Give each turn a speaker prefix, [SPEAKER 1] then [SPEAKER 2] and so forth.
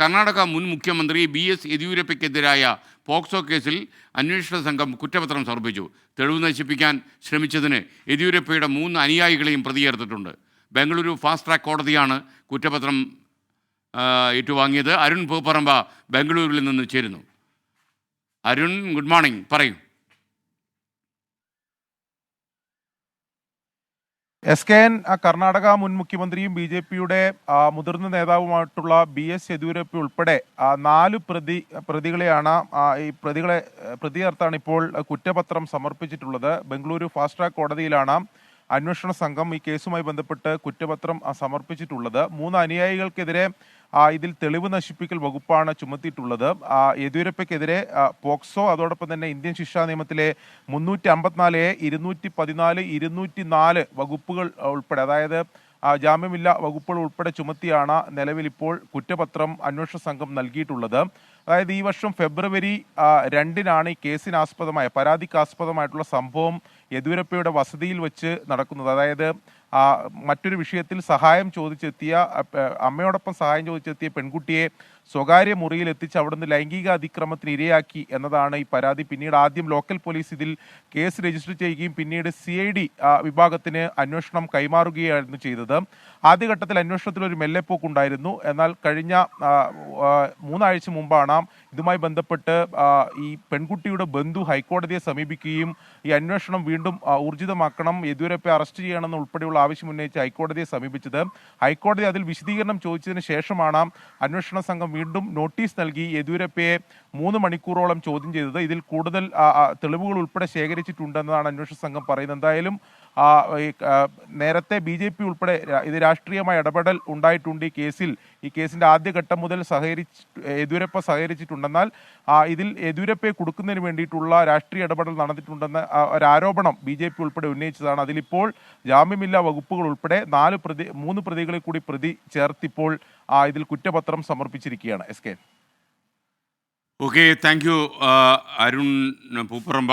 [SPEAKER 1] കർണാടക മുൻ മുഖ്യമന്ത്രി ബി.എസ്. യെദ്യൂരപ്പയ്ക്കെതിരായ പോക്സോ കേസിൽ അന്വേഷണ സംഘം കുറ്റപത്രം സമർപ്പിച്ചു. തെളിവ് നശിപ്പിക്കാൻ ശ്രമിച്ചതിന് യെദ്യൂരപ്പയുടെ 3 അനുയായികളെയും പ്രതി ചേർത്തിട്ടുണ്ട്. ബംഗളൂരു ഫാസ്റ്റ് ട്രാക്ക് കോടതിയാണ് കുറ്റപത്രം ഏറ്റുവാങ്ങിയത്. അരുൺ പൂപ്പറമ്പ ബംഗളൂരുവിൽ നിന്ന് ചേരുന്നു. അരുൺ, ഗുഡ് മോർണിംഗ്, പറയൂ.
[SPEAKER 2] SKN കർണാടക മുൻ മുഖ്യമന്ത്രിയും BJP-യുടെ മുതിർന്ന നേതാവുമായിട്ടുള്ള BS യെദ്യൂരപ്പ ഉൾപ്പെടെ 4 പ്രതികളെയാണ് പ്രതി ചേർത്താണ് ഇപ്പോൾ കുറ്റപത്രം സമർപ്പിച്ചിട്ടുള്ളത്. ബംഗളൂരു ഫാസ്റ്റ് ട്രാക്ക് കോടതിയിലാണ് അന്വേഷണ സംഘം ഈ കേസുമായി ബന്ധപ്പെട്ട് കുറ്റപത്രം സമർപ്പിച്ചിട്ടുള്ളത്. 3 അനുയായികൾക്കെതിരെ ഇതിൽ തെളിവ് നശിപ്പിക്കൽ വകുപ്പാണ് ചുമത്തിയിട്ടുള്ളത്. യെദ്യൂരപ്പയ്ക്കെതിരെ പോക്സോ, അതോടൊപ്പം തന്നെ ഇന്ത്യൻ ശിക്ഷാ നിയമത്തിലെ 354A, 214, 204 വകുപ്പുകൾ ഉൾപ്പെടെ, അതായത് ജാമ്യമില്ല വകുപ്പുകൾ ഉൾപ്പെടെ ചുമത്തിയാണ് നിലവിൽ ഇപ്പോൾ കുറ്റപത്രം അന്വേഷണ സംഘം നൽകിയിട്ടുള്ളത്. അതായത് ഈ വർഷം ഫെബ്രുവരി 2-നാണ് ഈ കേസിനാസ്പദമായ പരാതിക്കാസ്പദമായിട്ടുള്ള സംഭവം യെദ്യൂരപ്പയുടെ വസതിയിൽ വെച്ച് നടക്കുന്നത്. അതായത് മറ്റൊരു വിഷയത്തിൽ അമ്മയോടൊപ്പം സഹായം ചോദിച്ചെത്തിയ പെൺകുട്ടിയെ സ്വകാര്യ മുറിയിൽ എത്തിച്ച് അവിടുന്ന് ലൈംഗിക അതിക്രമത്തിന് ഇരയാക്കി എന്നതാണ് ഈ പരാതി. പിന്നീട് ആദ്യം ലോക്കൽ പോലീസ് ഇതിൽ കേസ് രജിസ്റ്റർ ചെയ്യുകയും പിന്നീട് CID വിഭാഗത്തിന് അന്വേഷണം കൈമാറുകയായിരുന്നു ചെയ്തത്. ആദ്യഘട്ടത്തിൽ അന്വേഷണത്തിൽ ഒരു മെല്ലെപ്പോക്കുണ്ടായിരുന്നു. എന്നാൽ കഴിഞ്ഞ 3 ആഴ്ച മുമ്പാണ് ഇതുമായി ബന്ധപ്പെട്ട് ഈ പെൺകുട്ടിയുടെ ബന്ധു ഹൈക്കോടതിയെ സമീപിക്കുകയും ഈ അന്വേഷണം വീണ്ടും ഊർജിതമാക്കണം, യെദ്യൂരപ്പയെ അറസ്റ്റ് ചെയ്യണമെന്ന് ഉൾപ്പെടെയുള്ള ആവശ്യം ഉന്നയിച്ച് ഹൈക്കോടതിയെ സമീപിച്ചത്. ഹൈക്കോടതി അതിൽ വിശദീകരണം ചോദിച്ചതിന് ശേഷമാണ് അന്വേഷണ സംഘം വീണ്ടും നോട്ടീസ് നൽകി യെദ്യൂരപ്പയെ 3 മണിക്കൂറോളം ചോദ്യം ചെയ്തത്. ഇതിൽ കൂടുതൽ തെളിവുകൾ ഉൾപ്പെടെ ശേഖരിച്ചിട്ടുണ്ടെന്നാണ് അന്വേഷണ സംഘം പറയുന്നത്. എന്തായാലും നേരത്തെ BJP ഉൾപ്പെടെ ഇത് രാഷ്ട്രീയമായ ഇടപെടൽ ഉണ്ടായിട്ടുണ്ട് ഈ കേസിൽ. ഈ കേസിന്റെ ആദ്യഘട്ടം മുതൽ യെദ്യൂരപ്പ സഹകരിച്ചിട്ടുണ്ടെന്നാൽ ഇതിൽ യെദ്യൂരപ്പയെ കൊടുക്കുന്നതിന് വേണ്ടിയിട്ടുള്ള രാഷ്ട്രീയ ഇടപെടൽ നടന്നിട്ടുണ്ടെന്ന ഒരാരോപണം BJP ഉൾപ്പെടെ ഉന്നയിച്ചതാണ്. അതിലിപ്പോൾ ജാമ്യമില്ലാ വകുപ്പുകൾ ഉൾപ്പെടെ 3 പ്രതികളെ കൂടി പ്രതി ചേർത്തിപ്പോൾ ഇതിൽ കുറ്റപത്രം സമർപ്പിച്ചിരിക്കുകയാണ്. SK.
[SPEAKER 1] Okay, thank you Arun Pooparamba.